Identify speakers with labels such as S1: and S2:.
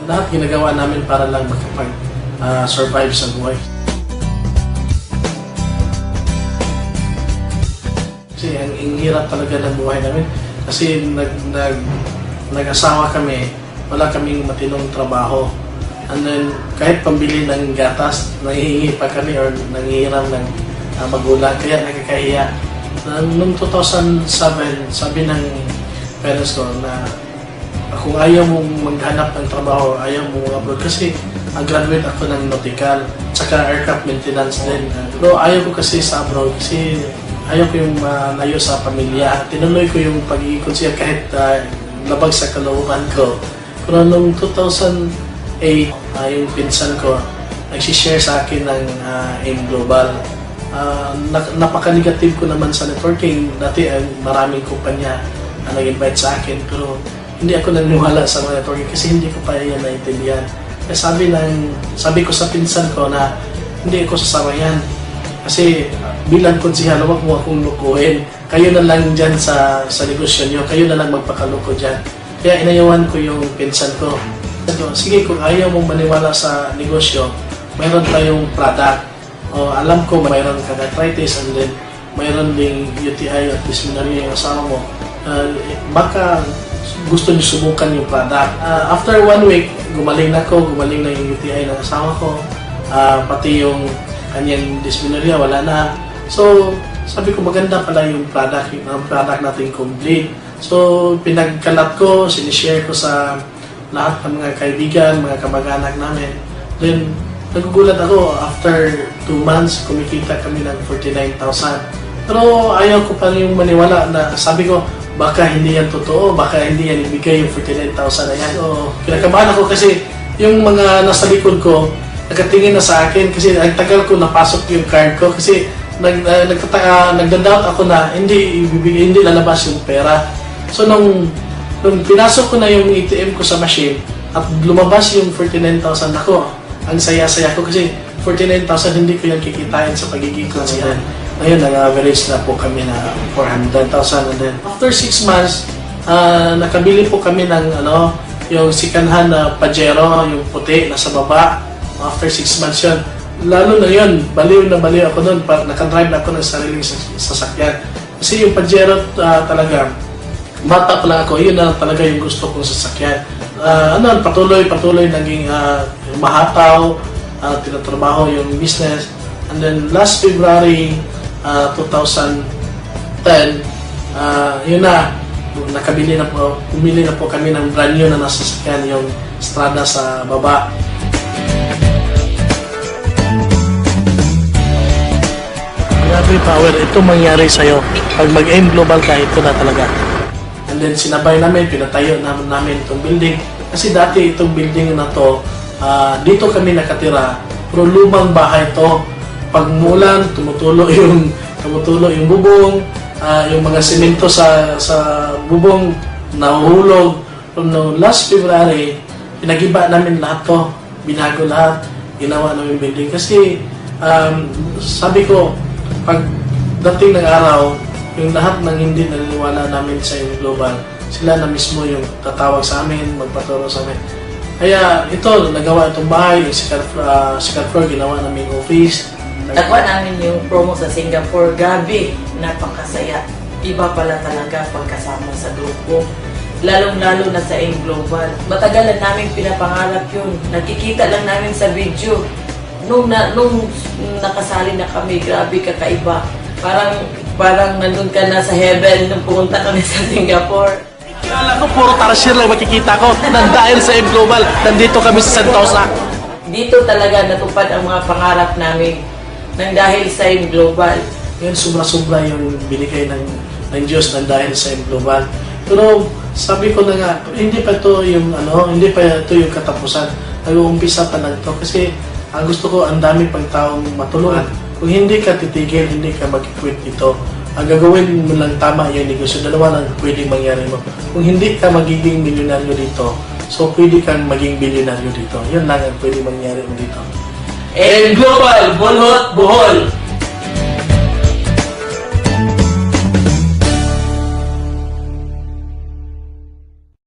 S1: lahat ginagawa namin para lang makapag-survive sa buhay. Kasi ang hirap talaga ng buhay namin. Kasi nag-asawa kami, wala kaming matinong trabaho. And then, kahit pambili ng gatas, nangihingi pa kami or nangihiram ng magulang. Kaya nakakahiya. Noong 2007, sabi ng parents ko na kung ayaw mong maghanap ng trabaho, ayaw mong abroad. Kasi graduate ako ng nautical, tsaka aircraft maintenance din. Pero ayaw ko kasi sa abroad kasi ayaw ko yung malayo sa pamilya. Tinuloy ko yung pag-iikot siya kahit labag sa kalooban ko. Pero noong 2008, yung pinsan ko, nagsishare sa akin ng AIM Global. Napaka-negative ko naman sa networking. Dati maraming kumpanya nag-invite sa akin. Pero hindi ako naniwala sa mga networking kasi hindi ko pa yan naintindihan. Kaya sabi ko sa pinsan ko na hindi ako sasama yan. Kasi bilang konsihal, huwag mo akong lukuhin. Kayo na lang dyan sa negosyo nyo. Kayo na lang magpakaloko dyan. Kaya inayawan ko yung pinsan ko. Sige, kung ayaw mong maniwala sa negosyo, mayroon tayong product. Alam ko mayroon kang arthritis and then mayroon ding UTI at dyspnea yung asawa mo. Baka gusto niyo subukan yung product. After 1 week, gumaling na yung UTI ng asawa ko. Pati yung kanyang dyspnea, wala na. So, sabi ko maganda pala yung product natin complete. So, pinagkalat ko, sinishare ko sa lahat ng mga kaibigan, mga kamag-anak namin. Then, nagugulat ako, after 2 months, kumikita kami ng 49,000. Pero ayaw ko pa yung maniwala na sabi ko, baka hindi yan totoo, baka hindi yan ibigay yung 49,000 na yan. Kinakabahan ako kasi yung mga nasa likod ko, nakatingin na sa akin kasi ang tagal ko napasok yung card ko kasi nagda-doubt ako na hindi lalabas yung pera. So nung pinasok ko na yung ATM ko sa machine at lumabas yung 49,000 ako, ang saya-saya ko kasi 49,000 hindi ko yan kikitain sa pagiging konsihan. Ngayon, nag-average na po kami na 400,000 and then after 6 months, nakabili po kami ng yung sikanhan na Pajero, yung puti na sa baba. After 6 months yun, lalo na yun, baliw na baliw ako nun, nakadrive na ako ng sariling sasakyan. Kasi yung Pajero talaga, bata pa lang ako, yun na talaga yung gusto kong sasakyan. Patuloy naging mahataw, tinatrabaho yung business. And then last February 2010, yun na, pumili na po kami ng brand new na nasasakyan, yung Strada sa baba. Grabe power, ito mangyari sa'yo. Pag mag-AIM Global ka, ito na talaga. And then sinabay namin, pinatayo namin itong building. Kasi dati itong building na to, dito kami nakatira, pero lumang bahay to. Pag mulan, tumutulo yung bubong, yung mga semento sa bubong nahuhulog. No, last February, pinagiba namin lahat to, binago lahat, ginawa namin building. Kasi sabi ko, pag dating ng araw, yung lahat ng hindi naniniwala namin sa AIM Global, sila na mismo yung tatawag sa amin, magpaturo sa amin. Kaya ito, nagawa itong bahay, yung second floor, ginawa namin office.
S2: Nakuha namin yung promo sa Singapore. Gabi, napakasaya. Iba pala talaga pagkasama sa grupo. Lalong-lalo na sa AIM Global. Matagal na namin pinapangarap yun. Nakikita lang namin sa video. Nung nakasali na kami, grabe kakaiba. Parang nandun ka na sa heaven nung pumunta kami sa Singapore.
S1: Kala ko puro tarsier lang makikita ko. Dahil sa AIM Global, nandito kami sa Sentosa.
S2: Dito talaga natupad ang mga pangarap namin nang dahil sa AIM Global.
S1: Yan, sobra-sobra yung binigay ng Diyos nang dahil sa AIM Global. Pero sabi ko na nga, hindi pa ito yung katapusan. Nag-uumpisa pa lang ito kasi gusto ko ang dami pang taong matulungan. Kung hindi ka titigil, hindi ka mag-quit ito. Ang gagawin mo lang tama yung negosyo. Dalawa lang pwedeng mangyari mo. Kung hindi ka magiging milyonaryo dito, so pwede kang maging bilyonaryo dito. Yun lang ang pwedeng mangyari mo dito.
S2: AIM Global, Bolhot, Bohol!